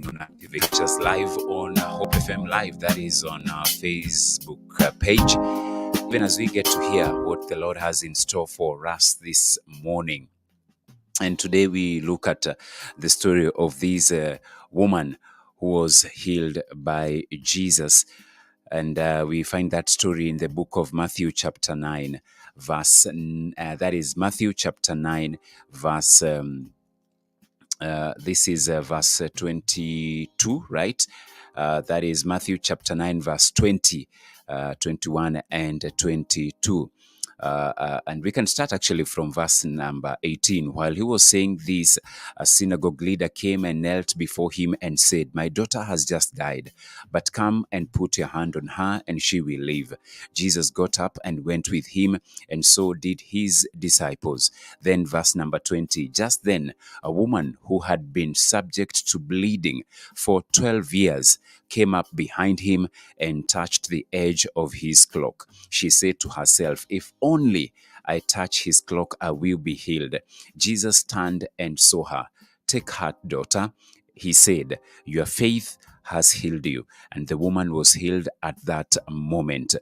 on Activate Just Live on Hope FM Live, that is on our Facebook page. Even as we get to hear what the Lord has in store for us this morning. And today we look at the story of this woman who was healed by Jesus. And we find that story in the book of Matthew chapter 9, verse, that is Matthew chapter 9, verse, this is verse 22, right? That is Matthew chapter 9, verse 20, 21 and 22. And we can start actually from verse number 18. While he was saying this, a synagogue leader came and knelt before him and said, "My daughter has just died, but come and put your hand on her and she will live." Jesus got up and went with him, and so did his disciples. Then verse number 20, just then a woman who had been subject to bleeding for 12 years came up behind him and touched the edge of his cloak. She said to herself, "If only I touch his cloak, I will be healed." Jesus turned and saw her. "Take heart, daughter," he said, "your faith has healed you." And the woman was healed at that moment.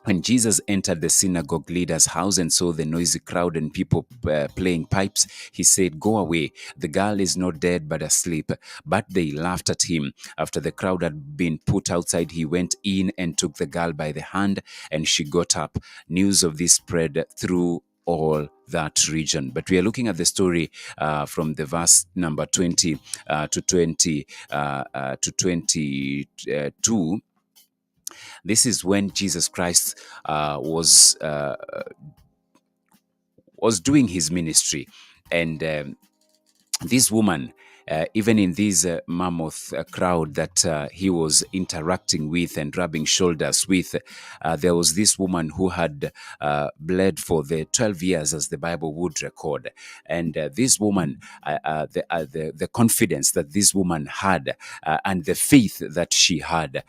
When Jesus entered the synagogue leader's house and saw the noisy crowd and people playing pipes, he said, "Go away. The girl is not dead but asleep." But they laughed at him. After the crowd had been put outside, he went in and took the girl by the hand, and she got up. News of this spread through all that region. But we are looking at the story from the verse number 20 to 22. This is when Jesus Christ was doing his ministry, and this woman, even in this mammoth crowd that he was interacting with and rubbing shoulders with, there was this woman who had bled for the 12 years, as the Bible would record. And this woman, the confidence that this woman had and the faith that she had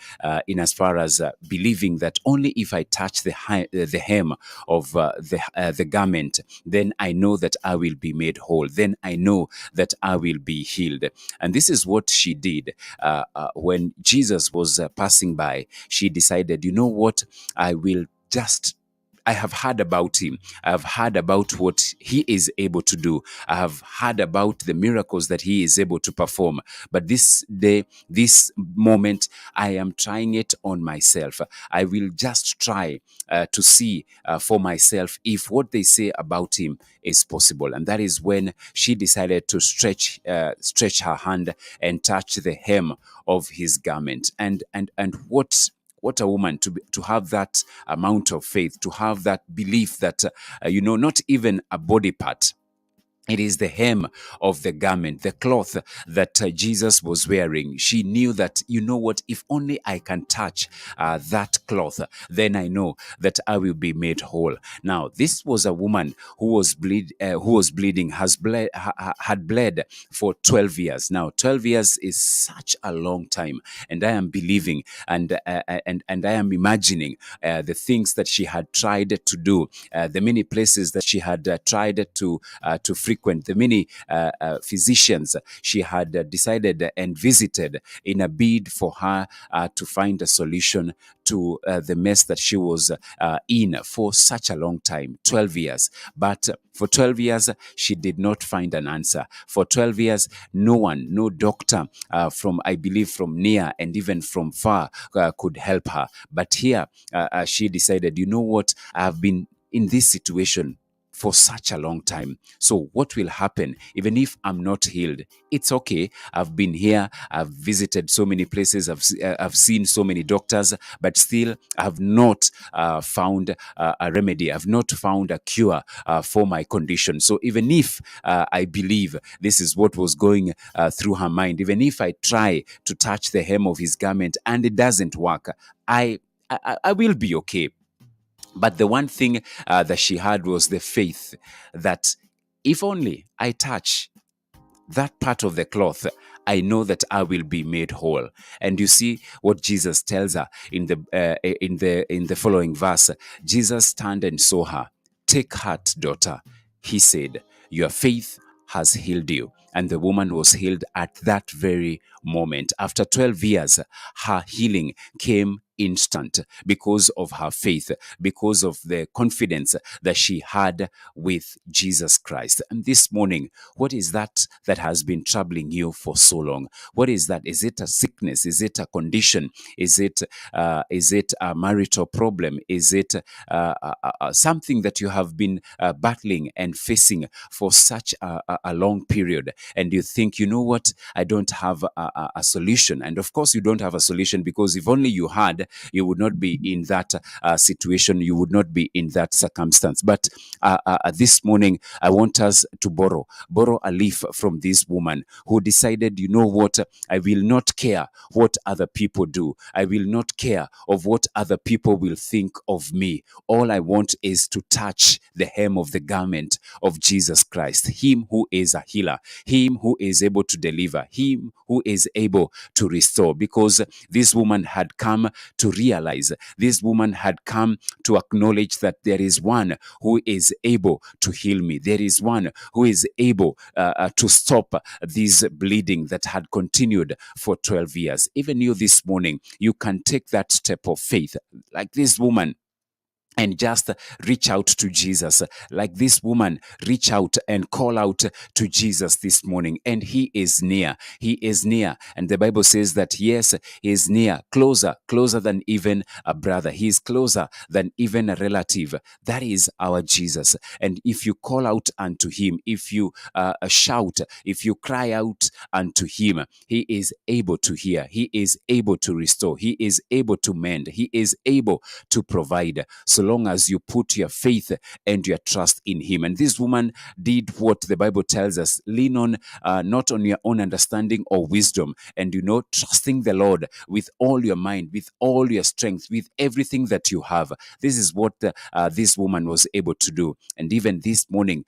in as far as believing that only if I touch the hem of the garment, then I know that I will be made whole. Then I know that I will be healed. And this is what she did. When Jesus was passing by, she decided, you know what, I have heard about him. I have heard about what he is able to do. I have heard about the miracles that he is able to perform. But this day, this moment, I am trying it on myself. I will just try to see for myself if what they say about him is possible. And that is when she decided to stretch her hand and touch the hem of his garment. And what a woman to have that amount of faith, to have that belief that, not even a body part. It is the hem of the garment, the cloth that Jesus was wearing. She knew that, you know what, if only I can touch that cloth, then I know that I will be made whole. Now, this was a woman who was bleeding, had bled for 12 years. Now, 12 years is such a long time, and I am believing and I am imagining the things that she had tried to do, the many places that she had tried to frequent, the many physicians she had decided and visited in a bid for her to find a solution to the mess that she was in for such a long time, 12 years. But for 12 years, she did not find an answer. For 12 years, no doctor from near and even from far could help her. But here, she decided, you know what, I have been in this situation for such a long time. So what will happen even if I'm not healed? It's okay. I've been here. I've visited so many places. I've seen so many doctors, but still I've not found a remedy. I've not found a cure for my condition. So even if I believe this is what was going through her mind, even if I try to touch the hem of his garment and it doesn't work, I will be okay. But the one thing that she had was the faith that if only I touch that part of the cloth, I know that I will be made whole. And you see what Jesus tells her in the following verse. Jesus turned and saw her. "Take heart, daughter," he said, "your faith has healed you." and the woman was healed at that very moment. After 12 years, her healing came instant because of her faith, because of the confidence that she had with Jesus Christ. And this morning, what is that has been troubling you for so long? What is that? Is it a sickness? Is it a condition? Is it a marital problem? Is it something that you have been battling and facing for such a long period? And you think, you know what? I don't have a solution. And of course, you don't have a solution, because if only you had, you would not be in that situation. You would not be in that circumstance. But this morning, I want us to borrow a leaf from this woman who decided, you know what? I will not care what other people do. I will not care of what other people will think of me. All I want is to touch the hem of the garment of Jesus Christ, him who is a healer, him who is able to deliver, him who is able to restore. Because this woman had come to realize, this woman had come to acknowledge that there is one who is able to heal me. There is one who is able to stop this bleeding that had continued for 12 years. Even you this morning, you can take that step of faith like this woman and just reach out to Jesus. Like this woman, reach out and call out to Jesus this morning. And he is near. He is near. And the Bible says that, yes, he is near, closer than even a brother. He is closer than even a relative. That is our Jesus. And if you call out unto him, if you shout, if you cry out unto him, he is able to hear. He is able to restore. He is able to mend. He is able to provide. So long as you put your faith and your trust in him. And this woman did what the Bible tells us: lean on not on your own understanding or wisdom, and trusting the Lord with all your mind, with all your strength, with everything that you have. This is what this woman was able to do. And even this morning,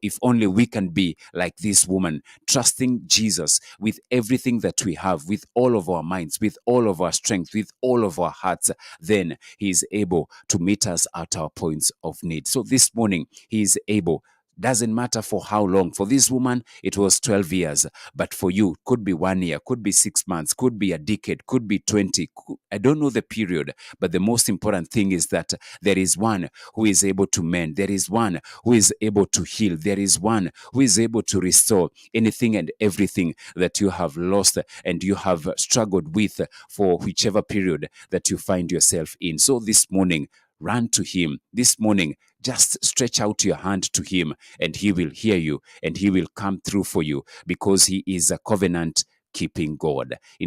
if only we can be like this woman, trusting Jesus with everything that we have, with all of our minds, with all of our strength, with all of our hearts, then he is able to meet us at our points of need. So this morning, he is able. Doesn't matter for how long. For this woman, it was 12 years. But for you, could be 1 year, could be 6 months, could be a decade, could be 20. I don't know the period. But the most important thing is that there is one who is able to mend. There is one who is able to heal. There is one who is able to restore anything and everything that you have lost and you have struggled with for whichever period that you find yourself in. So this morning, run to him. This morning, just stretch out your hand to him, and he will hear you, and he will come through for you, because he is a covenant keeping God. In